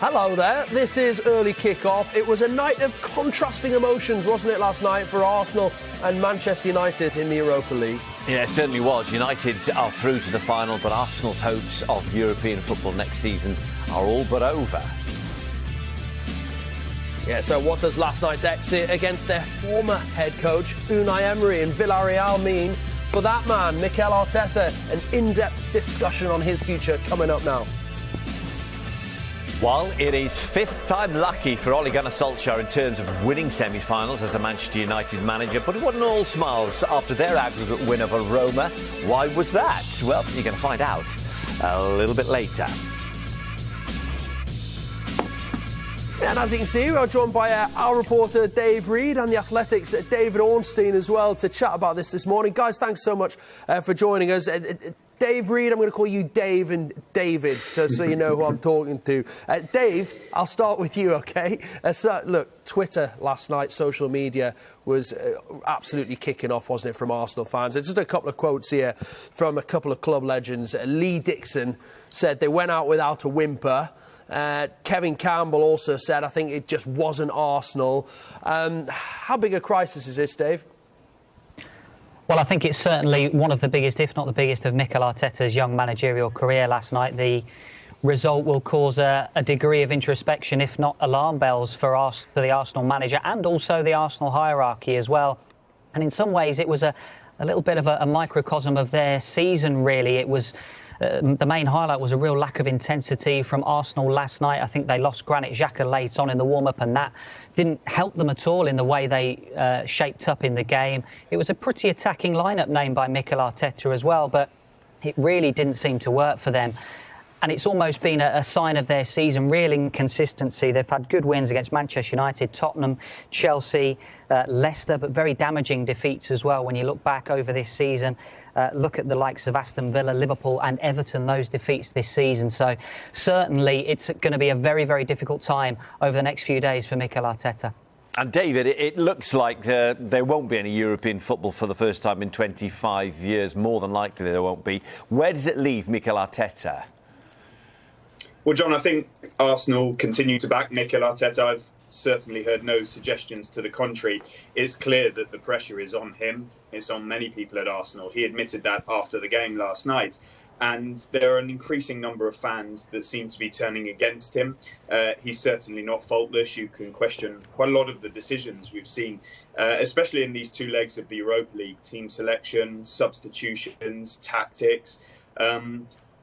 Hello there, this is early kick-off. It was a night of contrasting emotions, wasn't it, last night for Arsenal and Manchester United in the Europa League? Yeah, it certainly was. United are through to the final, but Arsenal's hopes of European football next season are all but over. Yeah, so what does last night's exit against their former head coach, Unai Emery and Villarreal, mean for that man, Mikel Arteta? An in-depth discussion on his future coming up now. Well, it is fifth time lucky for Ole Gunnar Solskjaer in terms of winning semi-finals as a Manchester United manager, but it wasn't all smiles after their aggregate win over Roma. Why was that? Well, you're going to find out a little bit later. And as you can see, we are joined by our reporter Dave Reed and the Athletic's David Ornstein as well to chat about this morning. Guys, thanks so much for joining us. Dave Reed, I'm going to call you Dave and David, so you know who I'm talking to. Dave, I'll start with you, OK? So, look, Twitter last night, social media, was absolutely kicking off, wasn't it, from Arsenal fans? Just a couple of quotes here from a couple of club legends. Lee Dixon said they went out without a whimper. Kevin Campbell also said, I think it just wasn't Arsenal. How big a crisis is this, Dave? Well, I think it's certainly one of the biggest, if not the biggest, of Mikel Arteta's young managerial career last night. The result will cause a degree of introspection, if not alarm bells, for the Arsenal manager and also the Arsenal hierarchy as well. And in some ways, it was a little bit of a microcosm of their season, really. It was... the main highlight was a real lack of intensity from Arsenal last night. I think they lost Granit Xhaka late on in the warm-up, and that didn't help them at all in the way they shaped up in the game. It was a pretty attacking lineup named by Mikel Arteta as well, but it really didn't seem to work for them. And it's almost been a sign of their season, real inconsistency. They've had good wins against Manchester United, Tottenham, Chelsea, Leicester, but very damaging defeats as well when you look back over this season. Look at the likes of Aston Villa, Liverpool and Everton, those defeats this season. So certainly it's going to be a very, very difficult time over the next few days for Mikel Arteta. And David, it looks like there won't be any European football for the first time in 25 years. More than likely there won't be. Where does it leave Mikel Arteta? Well, John, I think Arsenal continue to back Mikel Arteta. I've certainly heard no suggestions to the contrary. It's clear that the pressure is on him. It's on many people at Arsenal. He admitted that after the game last night. And there are an increasing number of fans that seem to be turning against him. He's certainly not faultless. You can question quite a lot of the decisions we've seen, especially in these two legs of the Europa League: team selection, substitutions, tactics.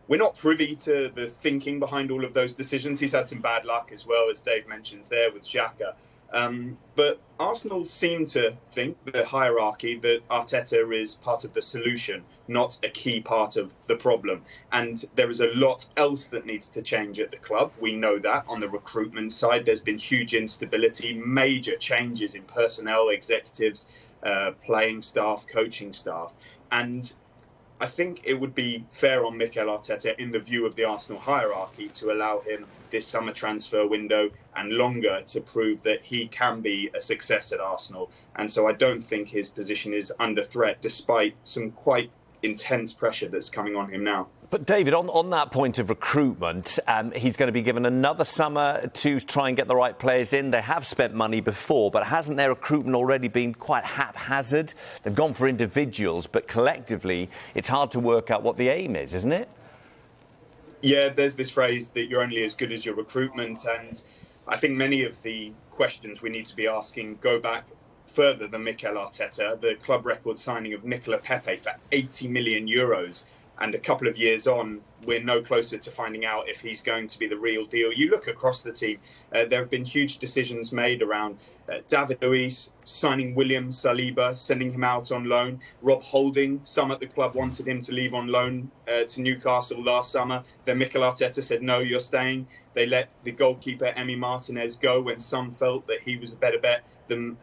We're not privy to the thinking behind all of those decisions. He's had some bad luck as well, as Dave mentions there, with Xhaka. But Arsenal seem to think, the hierarchy, that Arteta is part of the solution, not a key part of the problem. And there is a lot else that needs to change at the club. We know that. On the recruitment side, there's been huge instability, major changes in personnel, executives, playing staff, coaching staff. And I think it would be fair on Mikel Arteta, in the view of the Arsenal hierarchy, to allow him this summer transfer window and longer to prove that he can be a success at Arsenal. And so I don't think his position is under threat, despite some quite intense pressure that's coming on him now. But David, on that point of recruitment, he's going to be given another summer to try and get the right players in. They have spent money before, but hasn't their recruitment already been quite haphazard? They've gone for individuals, but collectively, it's hard to work out what the aim is, isn't it? Yeah, there's this phrase that you're only as good as your recruitment. And I think many of the questions we need to be asking go back further than Mikel Arteta. The club record signing of Nicola Pepe for €80 million. And a couple of years on, we're no closer to finding out if he's going to be the real deal. You look across the team, there have been huge decisions made around David Luiz, signing William Saliba, sending him out on loan. Rob Holding, some at the club wanted him to leave on loan to Newcastle last summer. Then Mikel Arteta said, no, you're staying. They let the goalkeeper, Emi Martinez, go when some felt that he was a better bet than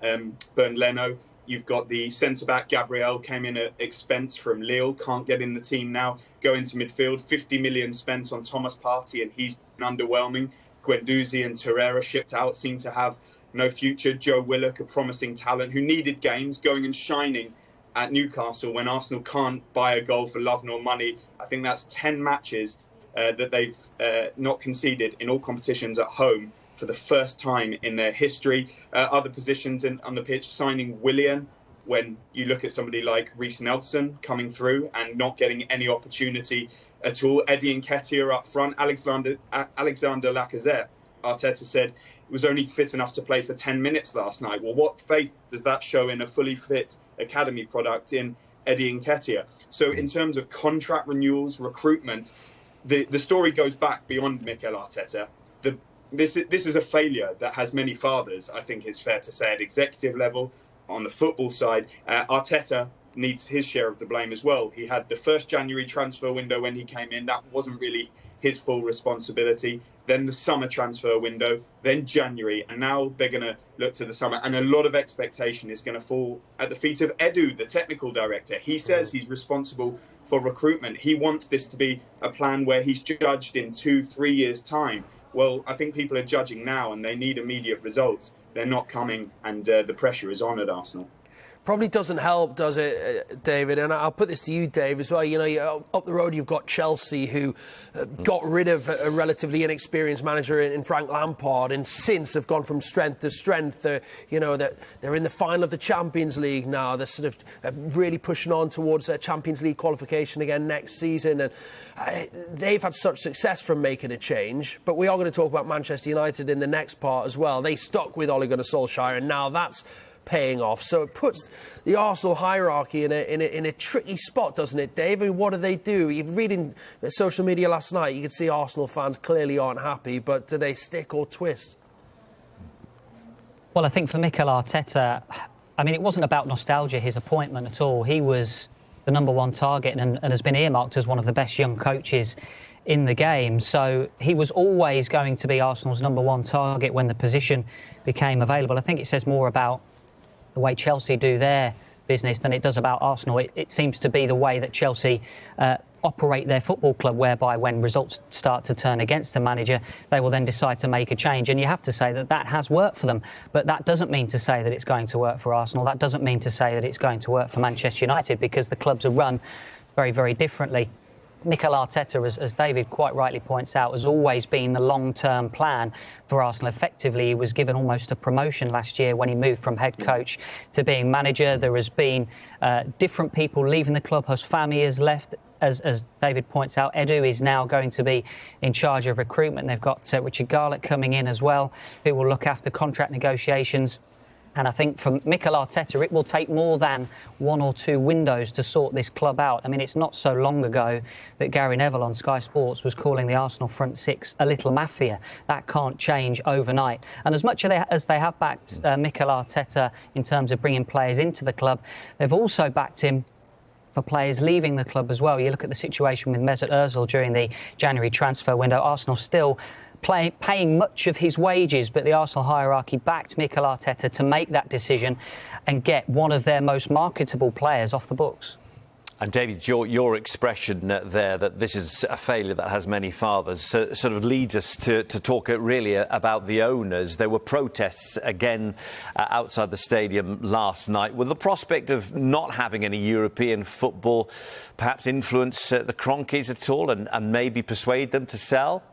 Bernd Leno. You've got the centre-back, Gabriel, came in at expense from Lille, can't get in the team now, go into midfield, 50 million spent on Thomas Partey, and he's been underwhelming. Guendouzi and Torreira shipped out, seem to have no future. Joe Willock, a promising talent who needed games, going and shining at Newcastle when Arsenal can't buy a goal for love nor money. I think that's 10 matches that they've not conceded in all competitions at home for the first time in their history. Other positions on the pitch, signing Willian, when you look at somebody like Reece Nelson coming through and not getting any opportunity at all. Eddie Nketiah up front, Alexander Lacazette, Arteta said, was only fit enough to play for 10 minutes last night. Well, what faith does that show in a fully fit academy product in Eddie Nketiah? So in terms of contract renewals, recruitment, the story goes back beyond Mikel Arteta. This is a failure that has many fathers, I think it's fair to say, at executive level. On the football side, Arteta needs his share of the blame as well. He had the first January transfer window when he came in. That wasn't really his full responsibility. Then the summer transfer window, then January, and now they're going to look to the summer. And a lot of expectation is going to fall at the feet of Edu, the technical director. He says he's responsible for recruitment. He wants this to be a plan where he's judged in 2-3 years' time. Well, I think people are judging now and they need immediate results. They're not coming, and the pressure is on at Arsenal. Probably doesn't help, does it, David? And I'll put this to you, Dave, as well. You know, up the road you've got Chelsea, who got rid of a relatively inexperienced manager in Frank Lampard, and since have gone from strength to strength. They're in the final of the Champions League now. They're sort of really pushing on towards a Champions League qualification again next season. And they've had such success from making a change. But we are going to talk about Manchester United in the next part as well. They stuck with Ole Gunnar Solskjaer, and now that's paying off. So it puts the Arsenal hierarchy in a tricky spot, doesn't it, Dave? I mean, what do they do? You're reading social media last night, you could see Arsenal fans clearly aren't happy, but do they stick or twist? Well, I think for Mikel Arteta, I mean, it wasn't about nostalgia, his appointment at all. He was the number one target and has been earmarked as one of the best young coaches in the game. So he was always going to be Arsenal's number one target when the position became available. I think it says more about the way Chelsea do their business than it does about Arsenal. It seems to be the way that Chelsea operate their football club, whereby when results start to turn against the manager, they will then decide to make a change. And you have to say that that has worked for them. But that doesn't mean to say that it's going to work for Arsenal. That doesn't mean to say that it's going to work for Manchester United, because the clubs are run very, very differently. Mikel Arteta, as David quite rightly points out, has always been the long-term plan for Arsenal. Effectively, he was given almost a promotion last year when he moved from head coach to being manager. There has been different people leaving the club. His family has left. As David points out, Edu is now going to be in charge of recruitment. They've got Richard Garlick coming in as well, who will look after contract negotiations. And I think for Mikel Arteta, it will take more than 1 or 2 windows to sort this club out. I mean, it's not so long ago that Gary Neville on Sky Sports was calling the Arsenal front six a little mafia. That can't change overnight. And as much as they have backed Mikel Arteta in terms of bringing players into the club, they've also backed him for players leaving the club as well. You look at the situation with Mesut Ozil during the January transfer window. Arsenal still paying much of his wages, but the Arsenal hierarchy backed Mikel Arteta to make that decision and get one of their most marketable players off the books. And David, your expression there that this is a failure that has many fathers sort of leads us to talk really about the owners. There were protests again outside the stadium last night. Will the prospect of not having any European football perhaps influence the Cronkies at all and maybe persuade them to sell?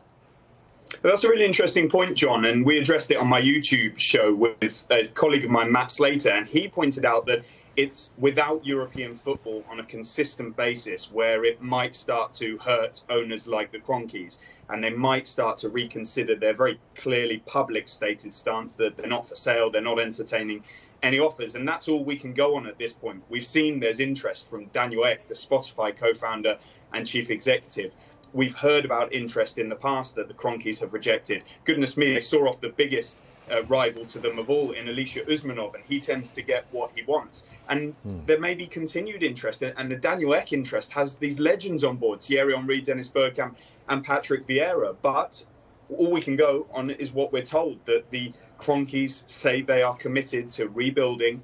That's a really interesting point, John, and we addressed it on my YouTube show with a colleague of mine, Matt Slater, and he pointed out that it's without European football on a consistent basis where it might start to hurt owners like the Cronkies, and they might start to reconsider their very clearly public stated stance that they're not for sale, they're not entertaining any offers, and that's all we can go on at this point. We've seen there's interest from Daniel Ek, the Spotify co-founder and chief executive. We've heard about interest in the past that the Cronkies have rejected. Goodness me, they saw off the biggest rival to them of all in Alisher Usmanov, and he tends to get what he wants. And there may be continued interest, and the Daniel Ek interest has these legends on board, Thierry Henry, Dennis Bergkamp and Patrick Vieira. But all we can go on is what we're told, that the Cronkies say they are committed to rebuilding,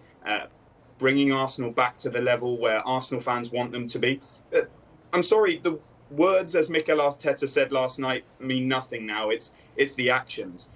bringing Arsenal back to the level where Arsenal fans want them to be. I'm sorry, the words, as Mikel Arteta said last night, mean nothing now. It's the actions.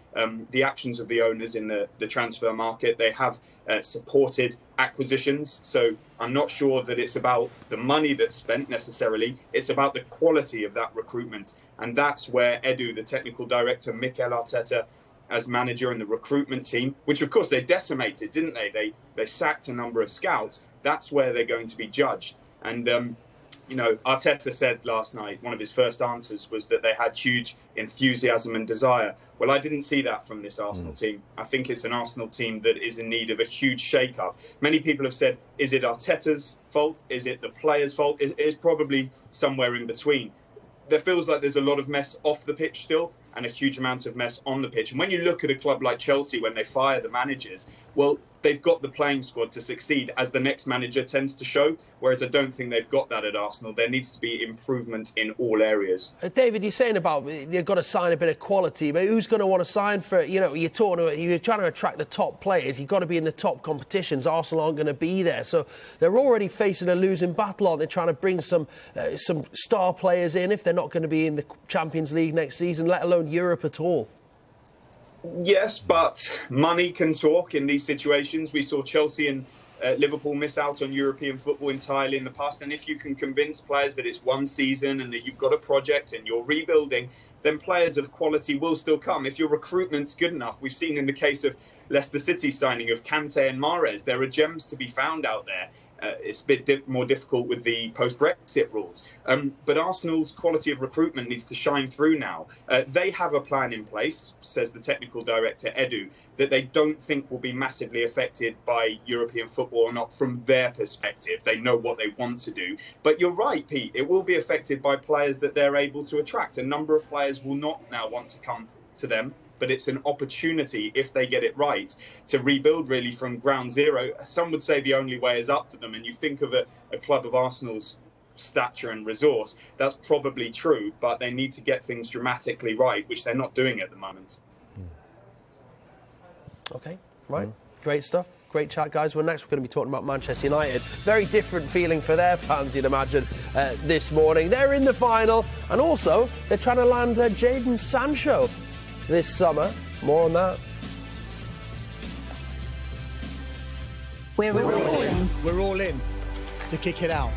the actions of the owners in the transfer market. They have supported acquisitions. So I'm not sure that it's about the money that's spent necessarily. It's about the quality of that recruitment. And that's where Edu, the technical director, Mikel Arteta, as manager, and the recruitment team, which of course they decimated, didn't they? They sacked a number of scouts. That's where they're going to be judged. And Arteta said last night, one of his first answers was that they had huge enthusiasm and desire. Well, I didn't see that from this Arsenal team. I think it's an Arsenal team that is in need of a huge shake-up. Many people have said, is it Arteta's fault? Is it the players' fault? It's probably somewhere in between. There feels like there's a lot of mess off the pitch still and a huge amount of mess on the pitch. And when you look at a club like Chelsea, when they fire the managers, well, they've got the playing squad to succeed, as the next manager tends to show, whereas I don't think they've got that at Arsenal. There needs to be improvement in all areas. David, you're saying about they've got to sign a bit of quality, but who's going to want to sign for, you're trying to attract the top players. You've got to be in the top competitions. Arsenal aren't going to be there. So they're already facing a losing battle, aren't they? Trying to bring some star players in if they're not going to be in the Champions League next season, let alone Europe at all. Yes, but money can talk in these situations. We saw Chelsea and Liverpool miss out on European football entirely in the past. And if you can convince players that it's one season and that you've got a project and you're rebuilding, then players of quality will still come. If your recruitment's good enough, we've seen in the case of Leicester City signing of Kante and Mahrez, there are gems to be found out there. It's a bit more difficult with the post-Brexit rules. But Arsenal's quality of recruitment needs to shine through now. They have a plan in place, says the technical director, Edu, that they don't think will be massively affected by European football or not from their perspective. They know what they want to do. But you're right, Pete, it will be affected by players that they're able to attract. A number of players will not now want to come to them. But it's an opportunity, if they get it right, to rebuild really from ground zero. Some would say the only way is up for them. And you think of a club of Arsenal's stature and resource, that's probably true, but they need to get things dramatically right, which they're not doing at the moment. OK, right. Great stuff. Great chat, guys. Well, next we're going to be talking about Manchester United. Very different feeling for their fans, you'd imagine, this morning. They're in the final, and also they're trying to land Jadon Sancho this summer. More on that. We're all in. We're all in to kick it out.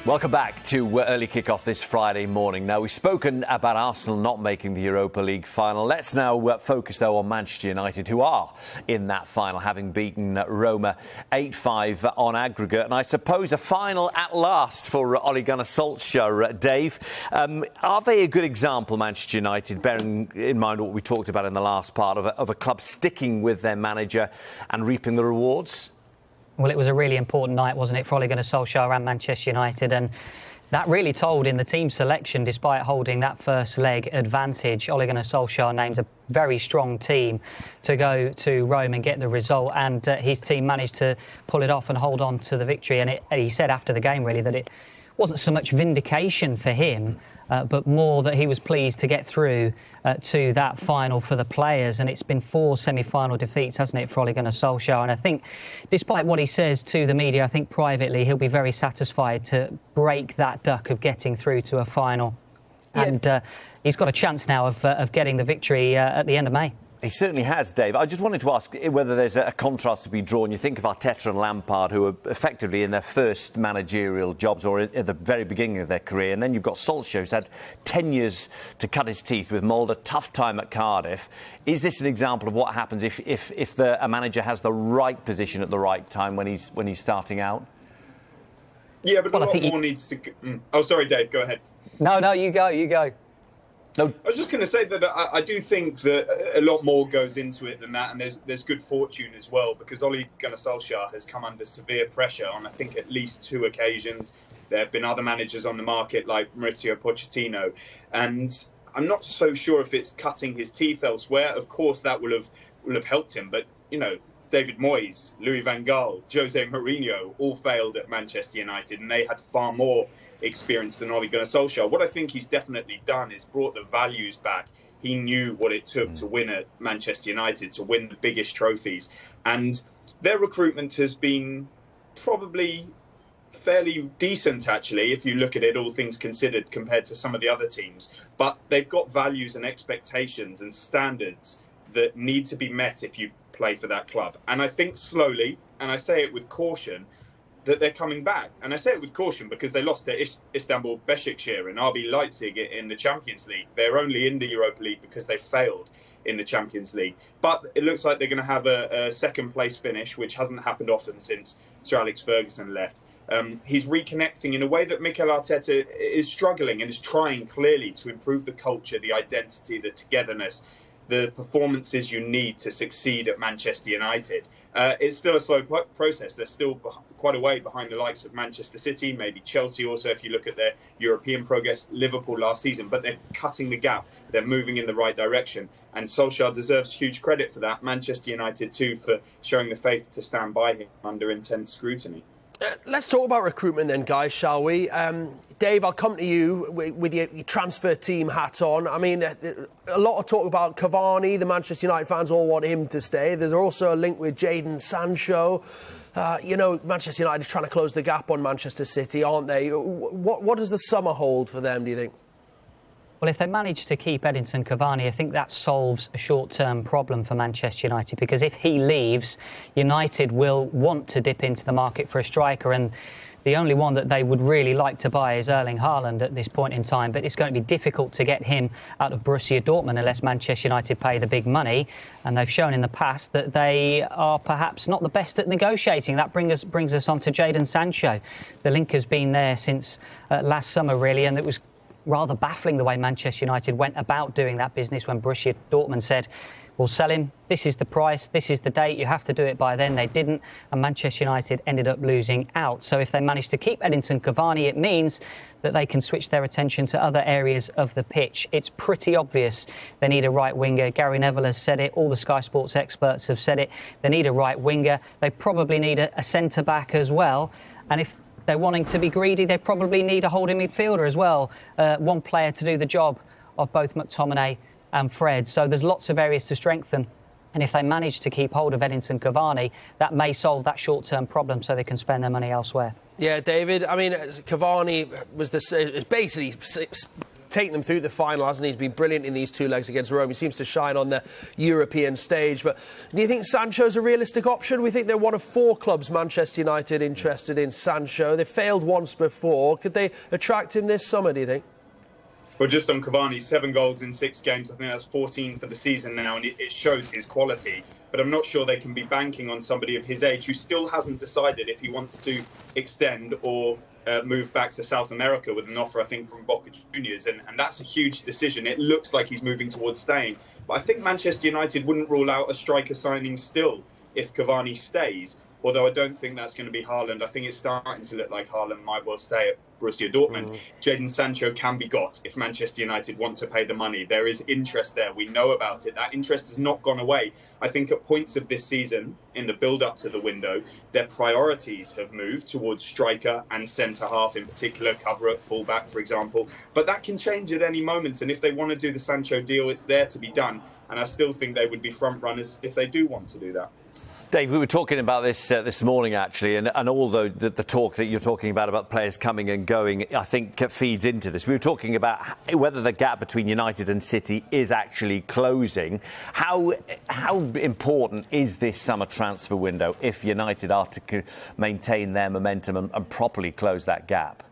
Welcome back to Early Kickoff this Friday morning. Now, we've spoken about Arsenal not making the Europa League final. Let's now focus, though, on Manchester United, who are in that final, having beaten Roma 8-5 on aggregate. And I suppose a final at last for Ole Gunnar Solskjaer. Dave, are they a good example, Manchester United, bearing in mind what we talked about in the last part, of a club sticking with their manager and reaping the rewards? Well, it was a really important night, wasn't it, for Ole Gunnar Solskjaer and Manchester United, and that really told in the team selection. Despite holding that first leg advantage, Ole Gunnar Solskjaer named a very strong team to go to Rome and get the result, and his team managed to pull it off and hold on to the victory. And he said after the game, really, that it wasn't so much vindication for him, but more that he was pleased to get through to that final for the players. And it's been 4 semi-final defeats, hasn't it, for Ole Gunnar Solskjaer? And I think, despite what he says to the media, I think privately he'll be very satisfied to break that duck of getting through to a final. Yeah. And he's got a chance now of getting the victory at the end of May. He certainly has, Dave. I just wanted to ask whether there's a contrast to be drawn. You think of Arteta and Lampard, who are effectively in their first managerial jobs or at the very beginning of their career. And then you've got Solskjaer, who's had 10 years to cut his teeth with Mulder, tough time at Cardiff. Is this an example of what happens if a manager has the right position at the right time when he's starting out? Yeah, but a lot more needs to... Oh, sorry, Dave, go ahead. No, you go. No. I was just going to say that I do think that a lot more goes into it than that, and there's good fortune as well, because Ole Gunnar Solskjaer has come under severe pressure on, I think, at least 2 occasions. There have been other managers on the market like Mauricio Pochettino, and I'm not so sure if it's cutting his teeth elsewhere. Of course, that will have helped him, but, you know, David Moyes, Louis van Gaal, Jose Mourinho all failed at Manchester United, and they had far more experience than Ole Gunnar Solskjaer. What I think he's definitely done is brought the values back. He knew what it took to win at Manchester United, to win the biggest trophies. And their recruitment has been probably fairly decent, actually, if you look at it, all things considered, compared to some of the other teams. But they've got values and expectations and standards that need to be met if you play for that club. And I think slowly, and I say it with caution, that they're coming back. And I say it with caution because they lost to Istanbul Beşiktaş and RB Leipzig in the Champions League. They're only in the Europa League because they failed in the Champions League. But it looks like they're going to have a second place finish, which hasn't happened often since Sir Alex Ferguson left. He's reconnecting in a way that Mikel Arteta is struggling and is trying clearly to improve the culture, the identity, the togetherness, the performances you need to succeed at Manchester United. It's still a slow process. They're still quite a way behind the likes of Manchester City, maybe Chelsea also, if you look at their European progress, Liverpool last season. But they're cutting the gap. They're moving in the right direction. And Solskjaer deserves huge credit for that. Manchester United, too, for showing the faith to stand by him under intense scrutiny. Let's talk about recruitment then, guys, shall we? Dave, I'll come to you with your transfer team hat on. I mean, a lot of talk about Cavani. The Manchester United fans all want him to stay. There's also a link with Jadon Sancho. Manchester United is trying to close the gap on Manchester City, aren't they? What does the summer hold for them, do you think? Well, if they manage to keep Edinson Cavani, I think that solves a short-term problem for Manchester United, because if he leaves, United will want to dip into the market for a striker, and the only one that they would really like to buy is Erling Haaland at this point in time. But it's going to be difficult to get him out of Borussia Dortmund unless Manchester United pay the big money. And they've shown in the past that they are perhaps not the best at negotiating. That brings us on to Jadon Sancho. The link has been there since last summer, really, and it was rather baffling the way Manchester United went about doing that business when Borussia Dortmund said, we'll sell him, this is the price, this is the date, you have to do it by then. They didn't, and Manchester United ended up losing out. So if they manage to keep Edinson Cavani, it means that they can switch their attention to other areas of the pitch. It's pretty obvious they need a right winger. Gary Neville has said it, all the Sky Sports experts have said it. They need a right winger. They probably need a centre-back as well. And if they're wanting to be greedy, they probably need a holding midfielder as well. One player to do the job of both McTominay and Fred. So there's lots of areas to strengthen. And if they manage to keep hold of Edinson Cavani, that may solve that short-term problem so they can spend their money elsewhere. Yeah, David, I mean, Cavani was basically taken them through the final, hasn't he? He's been brilliant in these 2 legs against Rome. He seems to shine on the European stage. But do you think Sancho's a realistic option? We think they're one of 4 clubs, Manchester United, interested in Sancho. They failed once before. Could they attract him this summer, do you think? Well, just on Cavani, 7 goals in 6 games. I think that's 14 for the season now, and it shows his quality. But I'm not sure they can be banking on somebody of his age who still hasn't decided if he wants to extend or move back to South America with an offer, I think, from Boca Juniors. And that's a huge decision. It looks like he's moving towards staying. But I think Manchester United wouldn't rule out a striker signing still if Cavani stays. Although I don't think that's going to be Haaland. I think it's starting to look like Haaland might well stay at Borussia Dortmund. Jadon Sancho can be got if Manchester United want to pay the money. There is interest there. We know about it. That interest has not gone away. I think at points of this season, in the build-up to the window, their priorities have moved towards striker and centre-half in particular, cover at full-back, for example. But that can change at any moment. And if they want to do the Sancho deal, it's there to be done. And I still think they would be front-runners if they do want to do that. Dave, we were talking about this this morning, actually, and although the talk that you're talking about players coming and going, I think feeds into this. We were talking about whether the gap between United and City is actually closing. How important is this summer transfer window if United are to maintain their momentum and properly close that gap?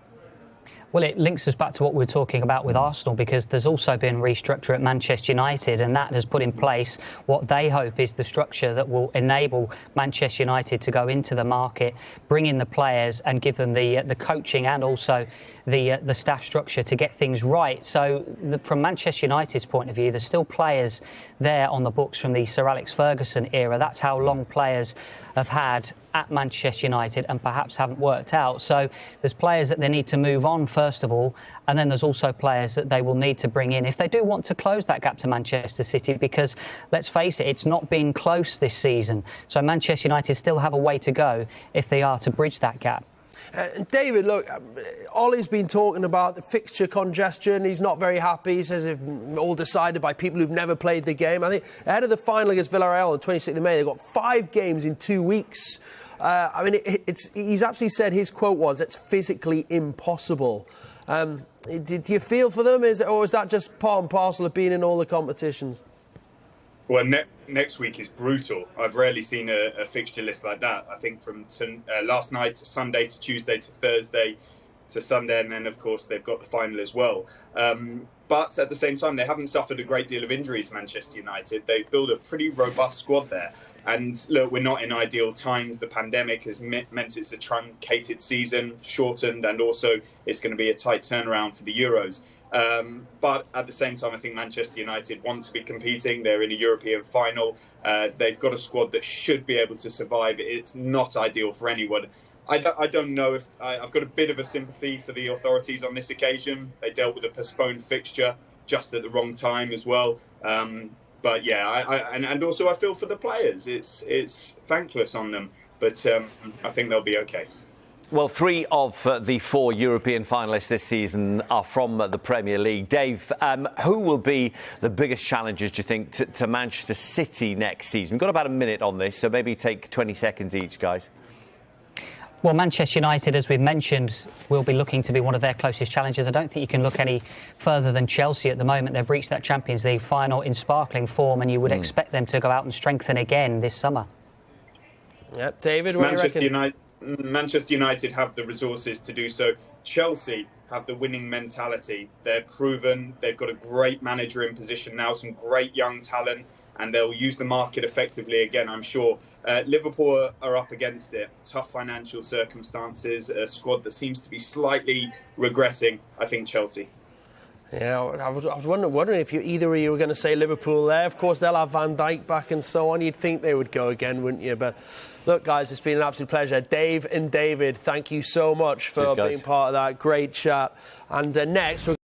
Well, it links us back to what we were talking about with Arsenal, because there's also been restructure at Manchester United, and that has put in place what they hope is the structure that will enable Manchester United to go into the market, bring in the players and give them the coaching and also the staff structure to get things right. So from Manchester United's point of view, there's still players there on the books from the Sir Alex Ferguson era. That's how long players have had at Manchester United and perhaps haven't worked out. So there's players that they need to move on, first of all, and then there's also players that they will need to bring in if they do want to close that gap to Manchester City, because let's face it, it's not been close this season. So Manchester United still have a way to go if they are to bridge that gap. David, look, Ole's been talking about the fixture congestion. He's not very happy. He says it's all decided by people who've never played the game. I think ahead of the final against Villarreal on 26th of May, they've got 5 games in 2 weeks. I mean, he's actually said, his quote was, it's physically impossible. Do you feel for them, or is that just part and parcel of being in all the competitions? Well, next week is brutal. I've rarely seen a fixture list like that. I think from last night to Sunday to Tuesday to Thursday to Sunday, and then, of course, they've got the final as well. But at the same time, they haven't suffered a great deal of injuries, Manchester United. They've built a pretty robust squad there. And look, we're not in ideal times. The pandemic has meant it's a truncated season, shortened, and also it's going to be a tight turnaround for the Euros. But at the same time, I think Manchester United want to be competing. They're in a European final. They've got a squad that should be able to survive. It's not ideal for anyone. I don't know if I've got a bit of a sympathy for the authorities on this occasion. They dealt with a postponed fixture just at the wrong time as well. But yeah, and also I feel for the players. It's thankless on them, but I think they'll be okay. Well, 3 of the 4 European finalists this season are from the Premier League. Dave, who will be the biggest challenges, do you think, to Manchester City next season? We've got about a minute on this, so maybe take 20 seconds each, guys. Well, Manchester United, as we've mentioned, will be looking to be one of their closest challengers. I don't think you can look any further than Chelsea at the moment. They've reached that Champions League final in sparkling form, and you would expect them to go out and strengthen again this summer. Yep, David, what do you reckon? Manchester United have the resources to do so. Chelsea have the winning mentality. They're proven. They've got a great manager in position now, some great young talent, and they'll use the market effectively again, I'm sure. Liverpool are up against it. Tough financial circumstances, a squad that seems to be slightly regressing. I think Chelsea. Yeah, I was wondering if either of you were going to say Liverpool there. Of course, they'll have Van Dijk back and so on. You'd think they would go again, wouldn't you? But look, guys, it's been an absolute pleasure. Dave and David, thank you so much for being part of that. Great chat. And next, we're